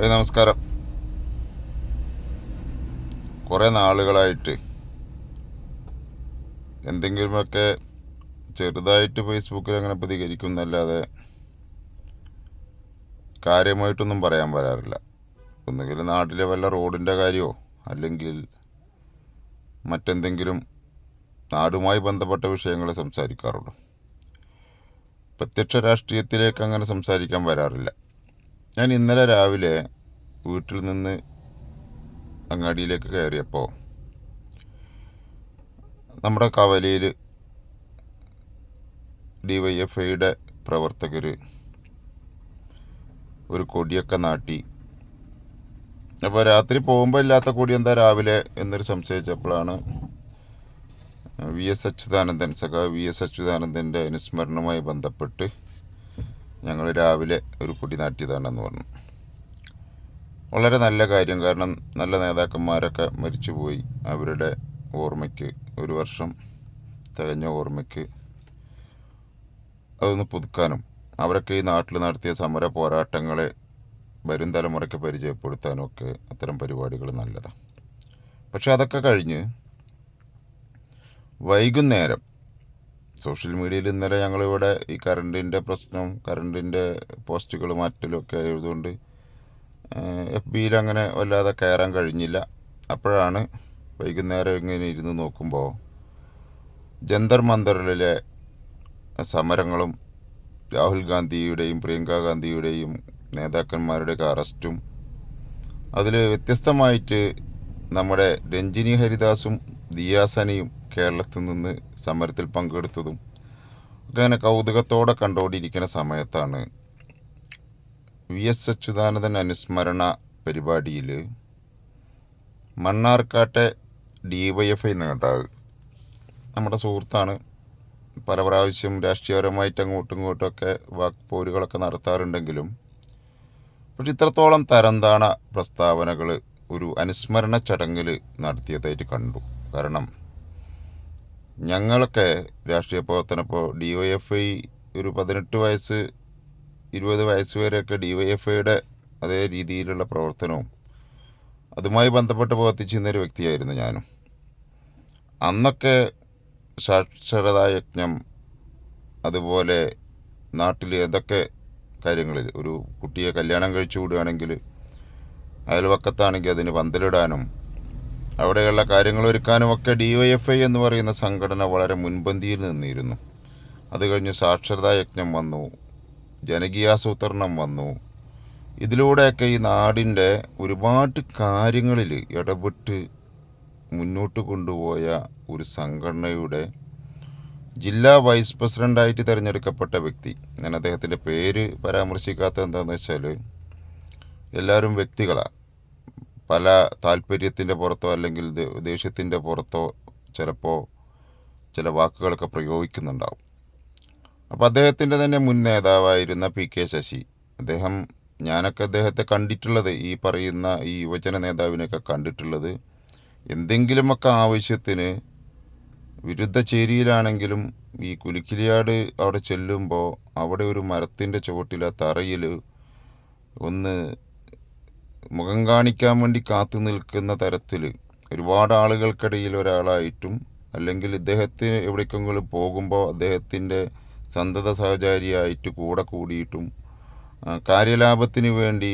നമസ്കാരം. കുറേ നാളുകളായിട്ട് എന്തെങ്കിലുമൊക്കെ ചെറുതായിട്ട് ഫേസ്ബുക്കിൽ അങ്ങനെ പ്രതികരിക്കുന്നല്ലാതെ കാര്യമായിട്ടൊന്നും പറയാൻ വരാറില്ല. ഒന്നുകിൽ നാട്ടിലെ വല്ല റോഡിൻ്റെ കാര്യമോ അല്ലെങ്കിൽ മറ്റെന്തെങ്കിലും നാടുമായി ബന്ധപ്പെട്ട വിഷയങ്ങളെ സംസാരിക്കാറുള്ളൂ. പ്രത്യക്ഷ രാഷ്ട്രീയത്തിലേക്ക് അങ്ങനെ സംസാരിക്കാൻ വരാറില്ല. ഞാൻ ഇന്നലെ രാവിലെ വീട്ടിൽ നിന്ന് അങ്ങാടിയിലേക്ക് കയറിയപ്പോൾ നമ്മുടെ കവലയിൽ DYFIയുടെ പ്രവർത്തകർ ഒരു കൊടിയൊക്കെ നാട്ടി. അപ്പോൾ രാത്രി പോകുമ്പോൾ ഇല്ലാത്ത കൊടി എന്താ രാവിലെ എന്നൊരു സംശയിച്ചപ്പോഴാണ് സഖാവ് വി എസ് അച്യുതാനന്ദൻ്റെ അനുസ്മരണവുമായി ബന്ധപ്പെട്ട് ഞങ്ങൾ രാവിലെ ഒരു കൊടി നാട്ടിയതാണെന്ന് പറഞ്ഞു. വളരെ നല്ല കാര്യം. കാരണം നല്ല നേതാക്കന്മാരൊക്കെ മരിച്ചുപോയി. അവരുടെ ഓർമ്മയ്ക്ക്, ഒരു വർഷം തികഞ്ഞ ഓർമ്മയ്ക്ക് അതൊന്ന് പുതുക്കാനും അവരൊക്കെ ഈ നാട്ടിൽ നടത്തിയ സമര പോരാട്ടങ്ങളെ വരും തലമുറയ്ക്ക് പരിചയപ്പെടുത്താനും ഒക്കെ അത്തരം പരിപാടികൾ നല്ലതാണ്. പക്ഷെ അതൊക്കെ കഴിഞ്ഞ് വൈകുന്നേരം സോഷ്യൽ മീഡിയയിൽ ഇന്നലെ ഞങ്ങളിവിടെ ഈ കറണ്ടിൻ്റെ പ്രശ്നം, കറണ്ടിൻ്റെ പോസ്റ്റുകൾ മാറ്റലൊക്കെ ആയതുകൊണ്ട് FBയിൽ അങ്ങനെ വല്ലാതെ കയറാൻ കഴിഞ്ഞില്ല. അപ്പോഴാണ് വൈകുന്നേരം ഇങ്ങനെ ഇരുന്ന് നോക്കുമ്പോൾ ജന്തർ മന്ദറിലെ സമരങ്ങളും രാഹുൽ ഗാന്ധിയുടെയും പ്രിയങ്ക ഗാന്ധിയുടെയും നേതാക്കന്മാരുടെയൊക്കെ അറസ്റ്റും, അതിൽ വ്യത്യസ്തമായിട്ട് നമ്മുടെ രഞ്ജിനി ഹരിദാസും ദിയാസനയും കേരളത്തിൽ നിന്ന് സമരത്തിൽ പങ്കെടുത്തതും ഒക്കെ അങ്ങനെ കൗതുകത്തോടെ കണ്ടുകൊണ്ടിരിക്കുന്ന സമയത്താണ് VS അച്യുതാനന്ദൻ അനുസ്മരണ പരിപാടിയിൽ മണ്ണാർക്കാട്ടെ DYFI നേതാവ്, നമ്മുടെ സുഹൃത്താണ്, പല പ്രാവശ്യം രാഷ്ട്രീയപരമായിട്ട് അങ്ങോട്ടും ഇങ്ങോട്ടുമൊക്കെ വാക്പോരുകളൊക്കെ നടത്താറുണ്ടെങ്കിലും പക്ഷെ ഇത്രത്തോളം തരംതാണ പ്രസ്താവനകൾ ഒരു അനുസ്മരണ ചടങ്ങിൽ നടത്തിയതായിട്ട് കണ്ടു. കാരണം ഞങ്ങളൊക്കെ രാഷ്ട്രീയ പ്രവർത്തനപ്പോൾ DYFI ഒരു 18 വയസ്സ് 20 വയസ്സ് വരെയൊക്കെ DYFIയുടെ അതേ രീതിയിലുള്ള പ്രവർത്തനവും അതുമായി ബന്ധപ്പെട്ട് പ്രവർത്തിച്ചിരുന്നൊരു വ്യക്തിയായിരുന്നു ഞാനും. അന്നൊക്കെ സാക്ഷരതാ യജ്ഞം, അതുപോലെ നാട്ടിൽ ഏതൊക്കെ കാര്യങ്ങളിൽ ഒരു കുട്ടിയെ കല്യാണം കഴിച്ചു വിടുകയാണെങ്കിൽ അയൽവക്കത്താണെങ്കിൽ അതിന് പന്തലിടാനും അവിടെയുള്ള കാര്യങ്ങൾ ഒരുക്കാനുമൊക്കെ DYFI എന്ന് പറയുന്ന സംഘടന വളരെ മുൻപന്തിയിൽ നിന്നിരുന്നു. അത് കഴിഞ്ഞ് സാക്ഷരതാ യജ്ഞം വന്നു, ജനകീയാസൂത്രണം വന്നു. ഇതിലൂടെയൊക്കെ ഈ നാടിൻ്റെ ഒരുപാട് കാര്യങ്ങളിൽ ഇടപെട്ട് മുന്നോട്ട് കൊണ്ടുപോയ ഒരു സംഘടനയുടെ ജില്ലാ വൈസ് പ്രസിഡൻ്റായിട്ട് തിരഞ്ഞെടുക്കപ്പെട്ട വ്യക്തി. ഞാൻ അദ്ദേഹത്തിൻ്റെ പേര് പരാമർശിക്കാത്തത് എന്താണെന്ന് വെച്ചാൽ എല്ലാവരും വ്യക്തികളാണ്. പല താല്പര്യത്തിൻ്റെ പുറത്തോ അല്ലെങ്കിൽ ദേഷ്യത്തിൻ്റെ പുറത്തോ ചിലപ്പോൾ ചില വാക്കുകളൊക്കെ പ്രയോഗിക്കുന്നുണ്ടാവും. അപ്പോൾ അദ്ദേഹത്തിൻ്റെ തന്നെ മുൻ നേതാവായിരുന്ന PK ശശി, ഞാനൊക്കെ അദ്ദേഹത്തെ കണ്ടിട്ടുള്ളത്, ഈ പറയുന്ന ഈ യുവജന നേതാവിനെയൊക്കെ കണ്ടിട്ടുള്ളത് എന്തെങ്കിലുമൊക്കെ ആവശ്യത്തിന് വിരുദ്ധ ചേരിയിലാണെങ്കിലും ഈ കുലിക്കിലിയാട് അവിടെ ചെല്ലുമ്പോൾ അവിടെ ഒരു മരത്തിൻ്റെ ചുവട്ടിൽ ആ തറയിൽ ഒന്ന് മുഖം കാണിക്കാൻ വേണ്ടി കാത്തു നിൽക്കുന്ന തരത്തിൽ ഒരുപാട് ആളുകൾക്കിടയിൽ ഒരാളായിട്ടും, അല്ലെങ്കിൽ ഇദ്ദേഹത്തിന് എവിടേക്കെങ്കിലും പോകുമ്പോൾ അദ്ദേഹത്തിൻ്റെ സന്തത സഹചാരിയായിട്ട് കൂടെ കൂടിയിട്ടും കാര്യലാഭത്തിന് വേണ്ടി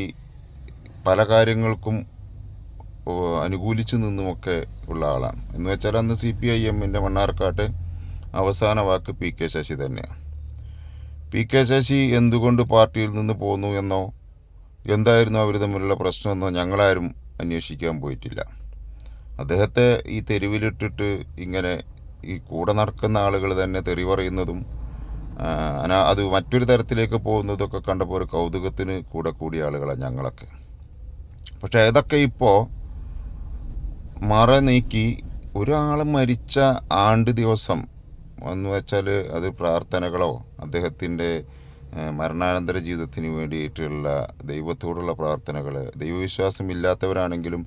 പല കാര്യങ്ങൾക്കും അനുകൂലിച്ചു നിന്നുമൊക്കെ ഉള്ള ആളാണ്. എന്ന് വെച്ചാൽ അന്ന് CPIMൻ്റെ മണ്ണാർക്കാട്ടെ അവസാന വാക്ക് PK ശശി തന്നെയാണ്. PK ശശി എന്തുകൊണ്ട് പാർട്ടിയിൽ നിന്ന് പോന്നു എന്നോ എന്തായിരുന്നു അവർ തമ്മിലുള്ള പ്രശ്നമെന്നോ ഞങ്ങളാരും അന്വേഷിക്കാൻ പോയിട്ടില്ല. അദ്ദേഹത്തെ ഈ തെരുവിലിട്ടിട്ട് ഇങ്ങനെ ഈ കൂടെ നടക്കുന്ന ആളുകൾ തന്നെ തെറി പറയുന്നതും അത് മറ്റൊരു തരത്തിലേക്ക് പോകുന്നതൊക്കെ കണ്ടപ്പോൾ ഒരു കൗതുകത്തിന് കൂടെ കൂടിയ ആളുകളാണ് ഞങ്ങളൊക്കെ. പക്ഷേ ഇതൊക്കെ ഇപ്പോൾ മറ നീക്കി ഒരാൾ മരിച്ച ആണ്ട് ദിവസം എന്ന് വെച്ചാൽ അത് പ്രാർത്ഥനകളോ അദ്ദേഹത്തിൻ്റെ മരണാനന്തര ജീവിതത്തിന് വേണ്ടിയിട്ടുള്ള ദൈവത്തോടുള്ള പ്രാർത്ഥനകൾ, ദൈവവിശ്വാസമില്ലാത്തവരാണെങ്കിലും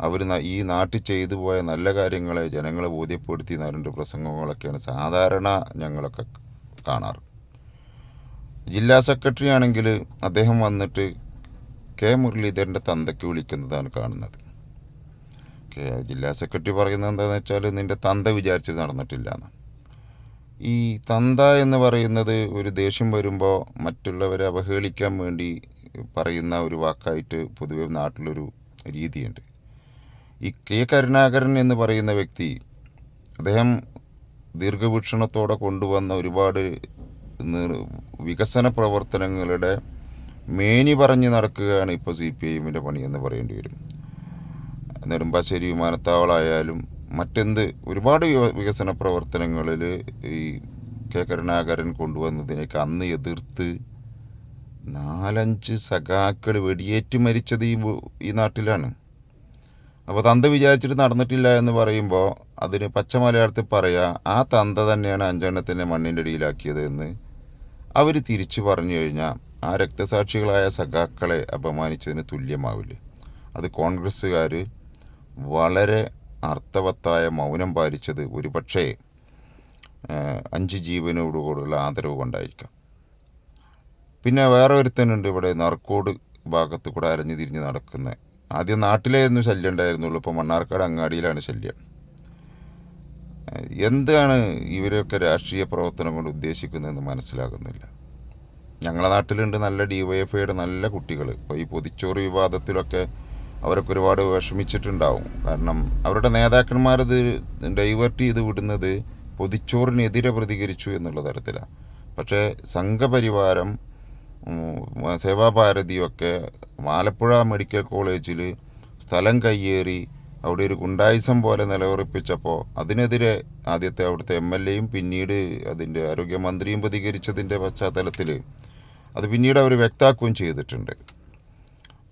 അവർ ഈ നാട്ടിൽ ചെയ്തു പോയ നല്ല കാര്യങ്ങളെ ജനങ്ങളെ ബോധ്യപ്പെടുത്തി നാലുണ്ട് പ്രസംഗങ്ങളൊക്കെയാണ് സാധാരണ ഞങ്ങളൊക്കെ കാണാറ്. ജില്ലാ സെക്രട്ടറി ആണെങ്കിൽ അദ്ദേഹം വന്നിട്ട് കെ മുരളീധരൻ്റെ തന്തയ്ക്ക് വിളിക്കുന്നതാണ് കാണുന്നത്. ജില്ലാ സെക്രട്ടറി പറയുന്നത് എന്താണെന്ന് വെച്ചാൽ നിൻ്റെ തന്ത വിചാരിച്ചത് നടന്നിട്ടില്ല എന്ന്. ഈ തന്ത എന്ന് പറയുന്നത് ഒരു ദേഷ്യം വരുമ്പോൾ മറ്റുള്ളവരെ അവഹേളിക്കാൻ വേണ്ടി പറയുന്ന ഒരു വാക്കായിട്ട് പൊതുവെ നാട്ടിലൊരു രീതിയുണ്ട്. ഈ കെ കരുണാകരൻ എന്ന് പറയുന്ന വ്യക്തി, അദ്ദേഹം ദീർഘവീക്ഷണത്തോടെ കൊണ്ടുവന്ന ഒരുപാട് വികസന പ്രവർത്തനങ്ങളുടെ മേനി പറഞ്ഞ് നടക്കുകയാണ് ഇപ്പോൾ CPIഎമ്മിൻ്റെ പണിയെന്ന് പറയേണ്ടി വരും. നെടുമ്പാശ്ശേരി വിമാനത്താവളമായാലും മറ്റെന്ത് ഒരുപാട് വികസന പ്രവർത്തനങ്ങളിൽ ഈ കെ കരുണാകരൻ കൊണ്ടുവന്നതിനേക്ക് അന്ന് എതിർത്ത് 4-5 സഖാക്കൾ വെടിയേറ്റ് മരിച്ചത് ഈ നാട്ടിലാണ്. അപ്പോൾ തന്ത വിചാരിച്ചിട്ട് നടന്നിട്ടില്ല എന്ന് പറയുമ്പോൾ അതിന് പച്ച മലയാളത്തിൽ പറയുക, ആ തന്ത തന്നെയാണ് 5 എണ്ണത്തിനെ മണ്ണിൻ്റെ അടിയിലാക്കിയത് എന്ന് അവർ തിരിച്ചു പറഞ്ഞു കഴിഞ്ഞാൽ ആ രക്തസാക്ഷികളായ സഖാക്കളെ അപമാനിച്ചതിന് തുല്യമാവില്ല. അത് കോൺഗ്രസ്സുകാർ വളരെ അർത്ഥവത്തായ മൗനം പാലിച്ചത് ഒരു പക്ഷേ 5 ജീവനോടുകൂടുള്ള ആദരവ് കൊണ്ടായിരിക്കാം. പിന്നെ വേറെ ഒരുത്തനുണ്ട് ഇവിടെ നർക്കോട് ഭാഗത്ത് കൂടെ അരഞ്ഞു തിരിഞ്ഞ് നടക്കുന്നത്. ആദ്യം നാട്ടിലായിരുന്നു ശല്യം ഉണ്ടായിരുന്നുള്ളൂ, ഇപ്പോൾ മണ്ണാർക്കാട് അങ്ങാടിയിലാണ് ശല്യം. എന്താണ് ഇവരൊക്കെ രാഷ്ട്രീയ പ്രവർത്തനം കൊണ്ട് ഉദ്ദേശിക്കുന്നതെന്ന് മനസ്സിലാകുന്നില്ല. ഞങ്ങളുടെ നാട്ടിലുണ്ട് നല്ല DYFIയുടെ നല്ല കുട്ടികൾ. ഇപ്പോൾ ഈ പൊതിച്ചോറ് വിവാദത്തിലൊക്കെ അവരൊക്കെ ഒരുപാട് വിഷമിച്ചിട്ടുണ്ടാവും. കാരണം അവരുടെ നേതാക്കന്മാരത് ഡൈവേർട്ട് ചെയ്ത് വിടുന്നത് പൊതിച്ചോറിനെതിരെ പ്രതികരിച്ചു എന്നുള്ള തരത്തിലാണ്. പക്ഷേ സംഘപരിവാരം, സേവാഭാരതിയൊക്കെ ആലപ്പുഴ മെഡിക്കൽ കോളേജിൽ സ്ഥലം കയ്യേറി അവിടെ ഒരു ഗുണ്ടായിസം പോലെ നിലയുറപ്പിച്ചപ്പോൾ അതിനെതിരെ ആദ്യത്തെ അവിടുത്തെ MLAയും പിന്നീട് അതിൻ്റെ ആരോഗ്യമന്ത്രിയും പ്രതികരിച്ചതിൻ്റെ പശ്ചാത്തലത്തിൽ അത് പിന്നീട് അവർ വ്യക്തമാക്കുകയും ചെയ്തിട്ടുണ്ട്.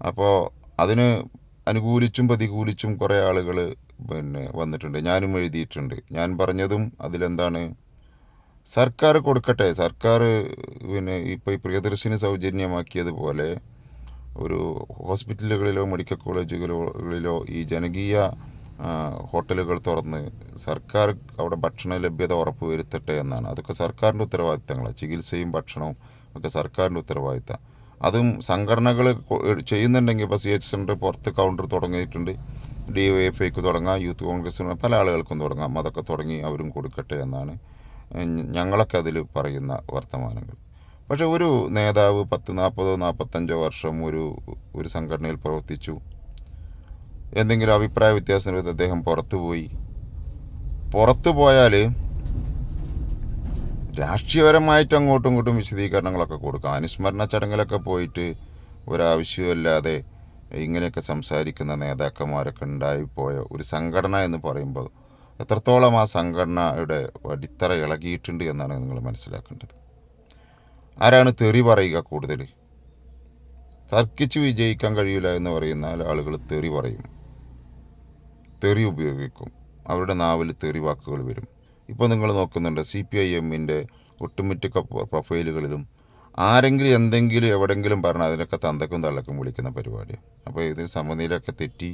അപ്പോൾ അതിന് അനുകൂലിച്ചും പ്രതികൂലിച്ചും കുറേ ആളുകൾ വന്നിട്ടുണ്ട്. ഞാനും എഴുതിയിട്ടുണ്ട്. ഞാൻ പറഞ്ഞതും അതിലെന്താണ്, സർക്കാർ കൊടുക്കട്ടെ, സർക്കാർ ഇപ്പോൾ ഈ പ്രിയദർശിനി സൗജന്യമാക്കിയതുപോലെ ഒരു ഹോസ്പിറ്റലുകളിലോ മെഡിക്കൽ കോളേജുകളിലോ ഈ ജനകീയ ഹോട്ടലുകൾ തുറന്ന് സർക്കാർ അവിടെ ഭക്ഷണ ലഭ്യത ഉറപ്പുവരുത്തട്ടെ എന്നാണ്. അതൊക്കെ സർക്കാരിൻ്റെ ഉത്തരവാദിത്തങ്ങളാണ്. ചികിത്സയും ഭക്ഷണവും ഒക്കെ സർക്കാരിൻ്റെ ഉത്തരവാദിത്തം. അതും സംഘടനകൾ ചെയ്യുന്നുണ്ടെങ്കിൽ ഇപ്പോൾ CH സെൻ്റർ പുറത്ത് കൗണ്ടർ തുടങ്ങിയിട്ടുണ്ട്. DYFIക്ക് തുടങ്ങാം, യൂത്ത് കോൺഗ്രസ്സിന് പല ആളുകൾക്കും തുടങ്ങാം. അതൊക്കെ തുടങ്ങി അവരും കൊടുക്കട്ടെ എന്നാണ് ഞങ്ങളൊക്കെ അതിൽ പറയുന്ന വർത്തമാനങ്ങൾ. പക്ഷെ ഒരു നേതാവ് 40-45 വർഷം ഒരു സംഘടനയിൽ പ്രവർത്തിച്ചു, എന്തെങ്കിലും അഭിപ്രായ വ്യത്യാസത്തിന് അദ്ദേഹം പുറത്തു പോയാൽ രാഷ്ട്രീയപരമായിട്ട് അങ്ങോട്ടും ഇങ്ങോട്ടും വിശദീകരണങ്ങളൊക്കെ കൊടുക്കാം. അനുസ്മരണ ചടങ്ങിലൊക്കെ പോയിട്ട് ഒരാവശ്യമില്ലാതെ ഇങ്ങനെയൊക്കെ സംസാരിക്കുന്ന നേതാക്കന്മാരൊക്കെ ഉണ്ടായിപ്പോയ ഒരു സംഘടന എന്ന് പറയുമ്പോൾ എത്രത്തോളം ആ സംഘടനയുടെ അടിത്തറ ഇളകിയിട്ടുണ്ട് എന്നാണ് നിങ്ങൾ മനസ്സിലാക്കേണ്ടത്. ആരാണ് തെറി പറയുക കൂടുതൽ? തർക്കിച്ച് വിജയിക്കാൻ കഴിയില്ല എന്ന് പറയുന്ന ആളുകൾ തെറി പറയും, തെറി ഉപയോഗിക്കും, അവരുടെ നാവിൽ തെറി വാക്കുകൾ വരും. ഇപ്പോൾ നിങ്ങൾ നോക്കുന്നുണ്ട് CPIഎമ്മിൻ്റെ ഒട്ടുമിക്ക പ്രൊഫൈലുകളിലും ആരെങ്കിലും എന്തെങ്കിലും എവിടെയെങ്കിലും പറഞ്ഞാൽ അതിനൊക്കെ തന്തക്കും തള്ളക്കും വിളിക്കുന്ന പരിപാടിയാണ്. അപ്പോൾ ഇത് സമനിലയൊക്കെ തെറ്റി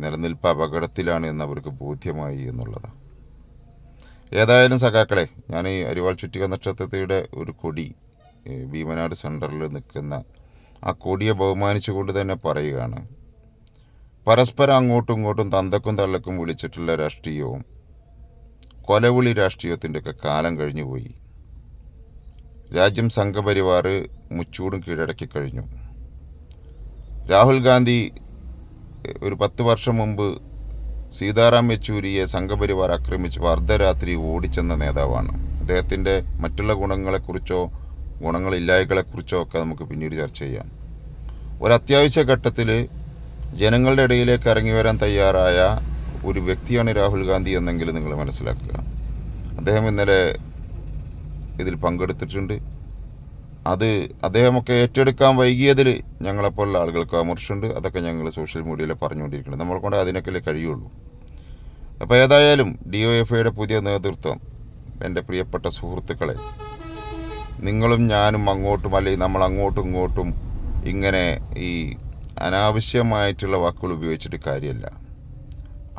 നിലനിൽപ്പ് അപകടത്തിലാണ് എന്ന് അവർക്ക് ബോധ്യമായി എന്നുള്ളതാണ്. ഏതായാലും സഖാക്കളെ, ഞാൻ ഈ അരിവാൾ ചുറ്റിക നക്ഷത്രത്തിയുടെ ഒരു കൊടി ഭീമനാട് സെൻറ്ററിൽ നിൽക്കുന്ന ആ കൊടിയെ ബഹുമാനിച്ചുകൊണ്ട് തന്നെ പറയുകയാണ്, പരസ്പരം അങ്ങോട്ടും ഇങ്ങോട്ടും തന്തക്കും തള്ളക്കും വിളിച്ചിട്ടുള്ള രാഷ്ട്രീയവും കൊലവിളി രാഷ്ട്രീയത്തിൻ്റെയൊക്കെ കാലം കഴിഞ്ഞു പോയി. രാജ്യം സംഘപരിവാർ മുച്ചൂടും കീഴടക്കി കഴിഞ്ഞു. രാഹുൽ ഗാന്ധി ഒരു 10 വർഷം മുമ്പ് സീതാറാം യെച്ചൂരിയെ സംഘപരിവാർ ആക്രമിച്ച് അർദ്ധരാത്രി ഓടിച്ചെന്ന നേതാവാണ്. അദ്ദേഹത്തിൻ്റെ മറ്റുള്ള ഗുണങ്ങളെക്കുറിച്ചോ ഗുണങ്ങളില്ലായ്കളെക്കുറിച്ചോ ഒക്കെ നമുക്ക് പിന്നീട് ചർച്ച ചെയ്യാം. ഒരത്യാവശ്യ ഘട്ടത്തിൽ ജനങ്ങളുടെ ഇടയിലേക്ക് ഇറങ്ങി വരാൻ തയ്യാറായ ഒരു വ്യക്തിയാണ് രാഹുൽ ഗാന്ധി എന്നെങ്കിലും നിങ്ങൾ മനസ്സിലാക്കുക. അദ്ദേഹം ഇന്നലെ ഇതിൽ പങ്കെടുത്തിട്ടുണ്ട്. അത് അദ്ദേഹമൊക്കെ ഏറ്റെടുക്കാൻ വൈകിയതിൽ ഞങ്ങളെപ്പോലുള്ള ആളുകൾക്ക് അമർഷമുണ്ട്. അതൊക്കെ ഞങ്ങൾ സോഷ്യൽ മീഡിയയിൽ പറഞ്ഞുകൊണ്ടിരിക്കുന്നത്. നമ്മളെ കൊണ്ട് അതിനൊക്കെ കഴിയുള്ളൂ. അപ്പോൾ ഏതായാലും DYFIയുടെ പുതിയ നേതൃത്വം, എൻ്റെ പ്രിയപ്പെട്ട സുഹൃത്തുക്കളെ, നിങ്ങളും ഞാനും അങ്ങോട്ടും അല്ലെങ്കിൽ നമ്മൾ അങ്ങോട്ടും ഇങ്ങോട്ടും ഇങ്ങനെ ഈ അനാവശ്യമായിട്ടുള്ള വാക്കുകൾ ഉപയോഗിച്ചിട്ട് കാര്യമില്ല.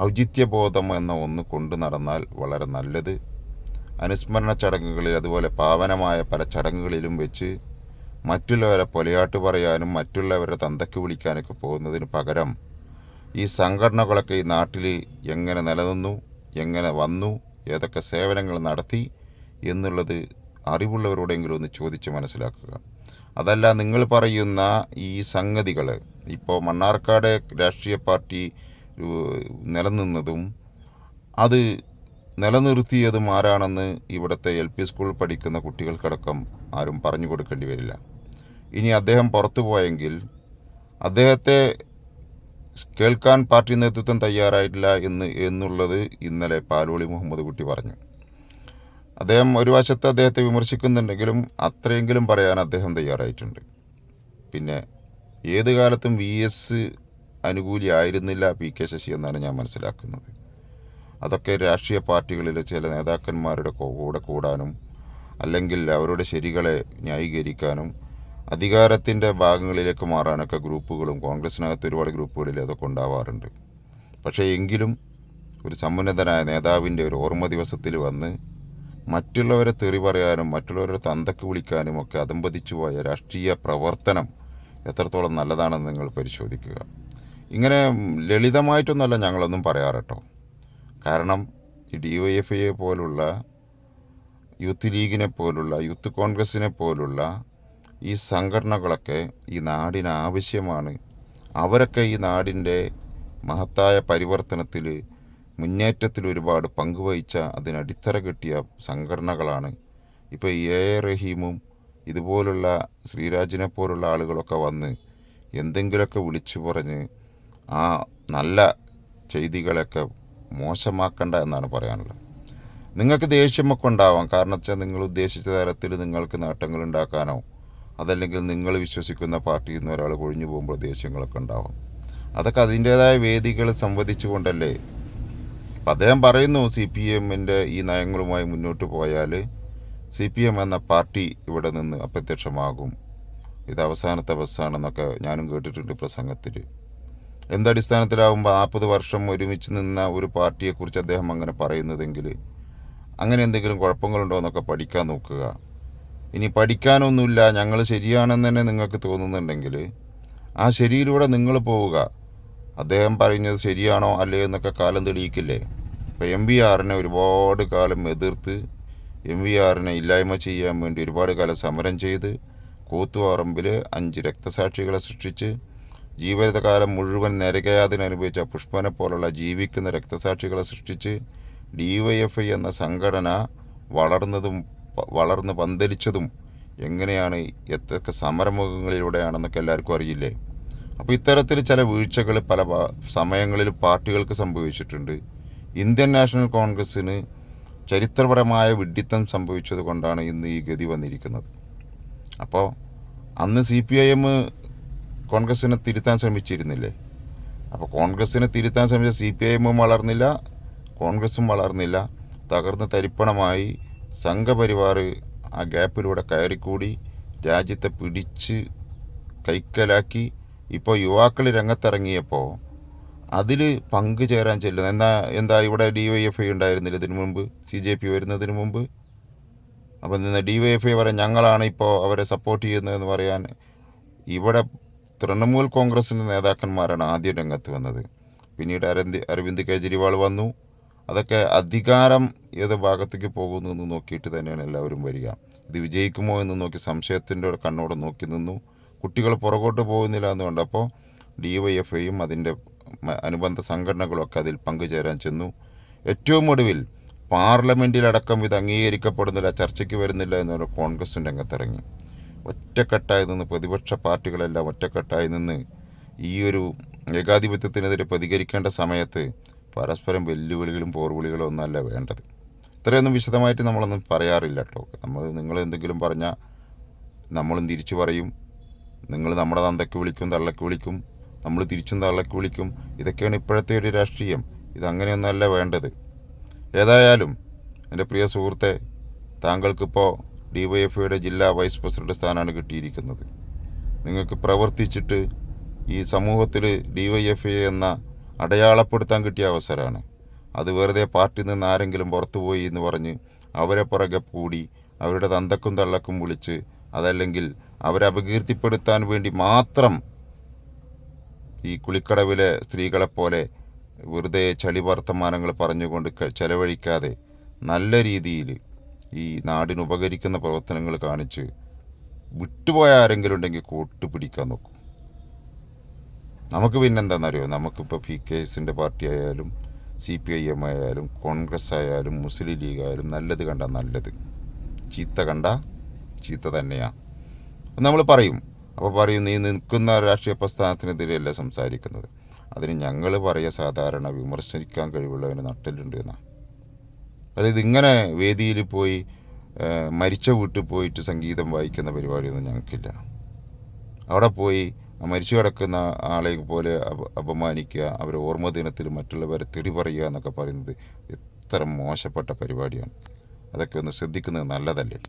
ഔചിത്യബോധം എന്ന ഒന്ന് കൊണ്ടു നടന്നാൽ വളരെ നല്ലത്. അനുസ്മരണ ചടങ്ങുകളിൽ അതുപോലെ പാവനമായ പല ചടങ്ങുകളിലും വെച്ച് മറ്റുള്ളവരെ പൊലയാട്ട് പറയാനും മറ്റുള്ളവരെ തന്തയ്ക്ക് വിളിക്കാനൊക്കെ പോകുന്നതിന് പകരം ഈ സംഘടനകളൊക്കെ ഈ നാട്ടിൽ എങ്ങനെ നിലനിന്നു, എങ്ങനെ വന്നു, ഏതൊക്കെ സേവനങ്ങൾ നടത്തി എന്നുള്ളത് അറിവുള്ളവരോടെങ്കിലും ഒന്ന് ചോദിച്ച് മനസ്സിലാക്കുക. അതല്ല നിങ്ങൾ പറയുന്ന ഈ സംഗതികൾ, ഇപ്പോൾ മണ്ണാർക്കാട് രാഷ്ട്രീയ പാർട്ടി നിലനിന്നതും അത് നിലനിർത്തിയതും ആരാണെന്ന് ഇവിടുത്തെ LP സ്കൂളിൽ പഠിക്കുന്ന കുട്ടികൾക്കടക്കം ആരും പറഞ്ഞു കൊടുക്കേണ്ടി വരില്ല. ഇനി അദ്ദേഹം പുറത്തു പോയെങ്കിൽ അദ്ദേഹത്തെ കേൾക്കാൻ പാർട്ടി നേതൃത്വം തയ്യാറായിട്ടില്ല എന്നുള്ളത് ഇന്നലെ പാലോളി മുഹമ്മദ് കുട്ടി പറഞ്ഞു. അദ്ദേഹം ഒരു വശത്ത് അദ്ദേഹത്തെ വിമർശിക്കുന്നുണ്ടെങ്കിലും അത്രയെങ്കിലും പറയാൻ അദ്ദേഹം തയ്യാറായിട്ടുണ്ട്. പിന്നെ ഏത് കാലത്തും VS അനുകൂലി ആയിരുന്നില്ല PK ശശി എന്നാണ് ഞാൻ മനസ്സിലാക്കുന്നത്. അതൊക്കെ രാഷ്ട്രീയ പാർട്ടികളിലെ ചില നേതാക്കന്മാരുടെ കൂടെ കൂടാനും അല്ലെങ്കിൽ അവരുടെ ശരികളെ ന്യായീകരിക്കാനും അധികാരത്തിൻ്റെ ഭാഗങ്ങളിലേക്ക് മാറാനൊക്കെ ഗ്രൂപ്പുകളും കോൺഗ്രസിനകത്ത് ഒരുപാട് ഗ്രൂപ്പുകളിൽ അതൊക്കെ ഉണ്ടാവാറുണ്ട്. പക്ഷേ എങ്കിലും ഒരു സമുന്നതനായ നേതാവിൻ്റെ ഒരു ഓർമ്മ ദിവസത്തിൽ വന്ന് മറ്റുള്ളവരെ തെറി പറയാനും മറ്റുള്ളവരുടെ തന്തയ്ക്ക് വിളിക്കാനും ഒക്കെ അതമ്പതിച്ചു പോയ രാഷ്ട്രീയ പ്രവർത്തനം എത്രത്തോളം നല്ലതാണെന്ന് നിങ്ങൾ പരിശോധിക്കുക. ഇങ്ങനെ ലളിതമായിട്ടൊന്നുമല്ല ഞങ്ങളൊന്നും പറയാറ് കേട്ടോ. കാരണം ഈ DYFI പോലുള്ള യൂത്ത് ലീഗിനെ പോലുള്ള യൂത്ത് കോൺഗ്രസിനെ പോലുള്ള ഈ സംഘടനകളൊക്കെ ഈ നാടിന് ആവശ്യമാണ്. അവരൊക്കെ ഈ നാടിൻ്റെ മഹത്തായ പരിവർത്തനത്തിൽ മുന്നേറ്റത്തിൽ ഒരുപാട് പങ്കുവഹിച്ച അതിനടിത്തറ കിട്ടിയ സംഘടനകളാണ്. ഇപ്പോൾ റഹീമും ഇതുപോലുള്ള ശ്രീരാജിനെ പോലുള്ള ആളുകളൊക്കെ വന്ന് എന്തെങ്കിലുമൊക്കെ വിളിച്ചു പറഞ്ഞ് ആ നല്ല ചെയ്തികളൊക്കെ മോശമാക്കണ്ട എന്നാണ് പറയാനുള്ളത്. നിങ്ങൾക്ക് ദേഷ്യമൊക്കെ ഉണ്ടാവാം. കാരണം വെച്ചാൽ നിങ്ങൾ ഉദ്ദേശിച്ച തരത്തിൽ നിങ്ങൾക്ക് നേട്ടങ്ങൾ ഉണ്ടാക്കാനോ അതല്ലെങ്കിൽ നിങ്ങൾ വിശ്വസിക്കുന്ന പാർട്ടിയിൽ നിന്ന് ഒരാൾ കൊഴിഞ്ഞു പോകുമ്പോൾ ദേഷ്യങ്ങളൊക്കെ ഉണ്ടാവാം. അതൊക്കെ അതിൻ്റേതായ വേദികൾ സംവദിച്ചു കൊണ്ടല്ലേ. അപ്പം അദ്ദേഹം പറയുന്നു CPMൻ്റെ ഈ നയങ്ങളുമായി മുന്നോട്ട് പോയാൽ CPM എന്ന പാർട്ടി ഇവിടെ നിന്ന് അപ്രത്യക്ഷമാകും, ഇത് അവസാനത്തെ ബസ്സാണെന്നൊക്കെ ഞാനും കേട്ടിട്ടുണ്ട് പ്രസംഗത്തിൽ. എന്തടിസ്ഥാനത്തിലാവുമ്പോൾ 40 വർഷം ഒരുമിച്ച് നിന്ന ഒരു പാർട്ടിയെക്കുറിച്ച് അദ്ദേഹം അങ്ങനെ പറയുന്നതെങ്കിൽ അങ്ങനെ എന്തെങ്കിലും കുഴപ്പങ്ങളുണ്ടോ എന്നൊക്കെ പഠിക്കാൻ നോക്കുക. ഇനി പഠിക്കാനൊന്നുമില്ല, ഞങ്ങൾ ശരിയാണെന്ന് തന്നെ നിങ്ങൾക്ക് തോന്നുന്നുണ്ടെങ്കിൽ ആ ശരിയിലൂടെ നിങ്ങൾ പോവുക. അദ്ദേഹം പറയുന്നത് ശരിയാണോ അല്ലേ എന്നൊക്കെ കാലം തെളിയിക്കില്ലേ. ഇപ്പോൾ MVRനെ ഒരുപാട് കാലം എതിർത്ത് MVRനെ ഇല്ലായ്മ ചെയ്യാൻ വേണ്ടി ഒരുപാട് കാലം സമരം ചെയ്ത് കൂത്തുപറമ്പിൽ 5 രക്തസാക്ഷികളെ സൃഷ്ടിച്ച് ജീവിതകാലം മുഴുവൻ നരകയാതന അനുഭവിച്ച പുഷ്പനെ പോലുള്ള ജീവിക്കുന്ന രക്തസാക്ഷികളെ സൃഷ്ടിച്ച് DYFI എന്ന സംഘടന വളർന്ന് പന്തലിച്ചതും എങ്ങനെയാണ്, എത്രയൊക്കെ സമരമുഖങ്ങളിലൂടെയാണെന്നൊക്കെ എല്ലാവർക്കും അറിയില്ലേ. അപ്പോൾ ഇത്തരത്തിൽ ചില വീഴ്ചകൾ പല സമയങ്ങളിൽ പാർട്ടികൾക്ക് സംഭവിച്ചിട്ടുണ്ട്. ഇന്ത്യൻ നാഷണൽ കോൺഗ്രസ്സിന് ചരിത്രപരമായ വിഡ്ഢിത്തം സംഭവിച്ചത് കൊണ്ടാണ് ഇന്ന് ഈ ഗതി വന്നിരിക്കുന്നത്. അപ്പോൾ അന്ന് CPIM കോൺഗ്രസ്സിനെ തിരുത്താൻ ശ്രമിച്ചിരുന്നില്ലേ? അപ്പോൾ കോൺഗ്രസ്സിനെ തിരുത്താൻ ശ്രമിച്ച CPIM വളർന്നില്ല, കോൺഗ്രസും വളർന്നില്ല. തകർന്ന് തരിപ്പണമായി സംഘപരിവാർ ആ ഗ്യാപ്പിലൂടെ കയറിക്കൂടി രാജ്യത്തെ പിടിച്ച് കൈക്കലാക്കി. ഇപ്പോൾ യുവാക്കൾ രംഗത്തിറങ്ങിയപ്പോൾ അതിൽ പങ്കുചേരാൻ ചെല്ലുന്നു. എന്താ ഇവിടെ DYFI ഉണ്ടായിരുന്നില്ല ഇതിനു മുമ്പ്, CJP വരുന്നതിന് മുമ്പ്? അപ്പം നിന്ന് DYFI പറയാൻ ഞങ്ങളാണ് ഇപ്പോൾ അവരെ സപ്പോർട്ട് ചെയ്യുന്നതെന്ന് പറയാൻ ഇവിടെ തൃണമൂൽ കോൺഗ്രസിൻ്റെ നേതാക്കന്മാരാണ് ആദ്യം രംഗത്ത് വന്നത്. പിന്നീട് അരവിന്ദ് കെജ്രിവാൾ വന്നു. അതൊക്കെ അധികാരം ഏത് ഭാഗത്തേക്ക് പോകുന്നു എന്ന് നോക്കിയിട്ട് തന്നെയാണ് എല്ലാവരും വരിക. ഇത് വിജയിക്കുമോ എന്ന് നോക്കി സംശയത്തിൻ്റെ കണ്ണോടെ നോക്കി നിന്നു. കുട്ടികൾ പുറകോട്ട് പോകുന്നില്ല എന്ന് കണ്ടപ്പോൾ DYFIയും അതിൻ്റെ അനുബന്ധ സംഘടനകളൊക്കെ അതിൽ പങ്കുചേരാൻ ചെന്നു. ഏറ്റവും ഒടുവിൽ പാർലമെൻറ്റിലടക്കം ഇത് അംഗീകരിക്കപ്പെടുന്നില്ല, ചർച്ചയ്ക്ക് വരുന്നില്ല എന്നൊരു കോൺഗ്രസും രംഗത്തിറങ്ങി. ഒറ്റക്കെട്ടായി നിന്ന് പ്രതിപക്ഷ പാർട്ടികളെല്ലാം ഒറ്റക്കെട്ടായി നിന്ന് ഈ ഒരു ഏകാധിപത്യത്തിനെതിരെ പ്രതികരിക്കേണ്ട സമയത്ത് പരസ്പരം വെല്ലുവിളികളും പോർവിളികളും ഒന്നല്ല വേണ്ടത്. ഇത്രയൊന്നും വിശദമായിട്ട് നമ്മളൊന്നും പറയാറില്ല കേട്ടോ. നിങ്ങൾ എന്തെങ്കിലും പറഞ്ഞാൽ നമ്മളും തിരിച്ചു പറയും. നിങ്ങൾ നമ്മുടെ തന്തയ്ക്ക് വിളിക്കും, തള്ളയ്ക്ക് വിളിക്കും, നമ്മൾ തിരിച്ചും തള്ളയ്ക്ക് വിളിക്കും. ഇതൊക്കെയാണ് ഇപ്പോഴത്തെ ഒരു രാഷ്ട്രീയം. ഇതങ്ങനെയൊന്നുമല്ല വേണ്ടത്. ഏതായാലും എൻ്റെ പ്രിയ സുഹൃത്തെ, താങ്കൾക്കിപ്പോൾ DYFIയുടെ ജില്ലാ വൈസ് പ്രസിഡന്റ് സ്ഥാനമാണ് കിട്ടിയിരിക്കുന്നത്. നിങ്ങൾക്ക് പ്രവർത്തിച്ചിട്ട് ഈ സമൂഹത്തിൽ DYFI എന്ന അടയാളപ്പെടുത്താൻ കിട്ടിയ അവസരമാണ്. അത് വെറുതെ പാർട്ടിയിൽ നിന്ന് ആരെങ്കിലും പുറത്തുപോയി എന്ന് പറഞ്ഞ് അവരെ പുറകെ കൂടി അവരുടെ തന്തക്കും തള്ളക്കും വിളിച്ച് അതല്ലെങ്കിൽ അവരെ അപകീർത്തിപ്പെടുത്താൻ വേണ്ടി മാത്രം ഈ കുളിക്കടവിലെ സ്ത്രീകളെപ്പോലെ വെറുതെ ചളി വർത്തമാനങ്ങൾ പറഞ്ഞുകൊണ്ട് ചെലവഴിക്കാതെ നല്ല രീതിയിൽ ഈ നാടിന് ഉപകരിക്കുന്ന പ്രവർത്തനങ്ങൾ കാണിച്ച് വിട്ടുപോയ ആരെങ്കിലും ഉണ്ടെങ്കിൽ കൂട്ടുപിടിക്കാൻ നോക്കും. നമുക്ക് പിന്നെന്താണെന്നറിയോ, നമുക്കിപ്പോൾ PKSൻ്റെ പാർട്ടി ആയാലും CPIM ആയാലും കോൺഗ്രസ് ആയാലും മുസ്ലിം ലീഗ് ആയാലും നല്ലത് കണ്ട നല്ലത്, ചീത്ത കണ്ട ചീത്ത തന്നെയാണ് നമ്മൾ പറയും. അപ്പോൾ പറയും നീ നിൽക്കുന്ന രാഷ്ട്രീയ പ്രസ്ഥാനത്തിനെതിരെയല്ല സംസാരിക്കുന്നത്. അതിന് ഞങ്ങൾ പറയുക സാധാരണ വിമർശിക്കാൻ കഴിവുള്ളവന് നട്ടലുണ്ട് എന്നാണ്. അതായത് ഇങ്ങനെ വേദിയിൽ പോയി മരിച്ച വീട്ടിൽ പോയിട്ട് സംഗീതം വായിക്കുന്ന പരിപാടിയൊന്നും ഞങ്ങൾക്കില്ല. അവിടെ പോയി മരിച്ചു കിടക്കുന്ന ആളെ പോലെ അപമാനിക്കുക, അവരെ ഓർമ്മ ദിനത്തിൽ മറ്റുള്ളവരെ തെറി പറയുക എന്നൊക്കെ പറയുന്നത് എത്ര മോശപ്പെട്ട പരിപാടിയാണ്. അതൊക്കെ ഒന്ന് ശ്രദ്ധിക്കുന്നത് നല്ലതല്ലേ.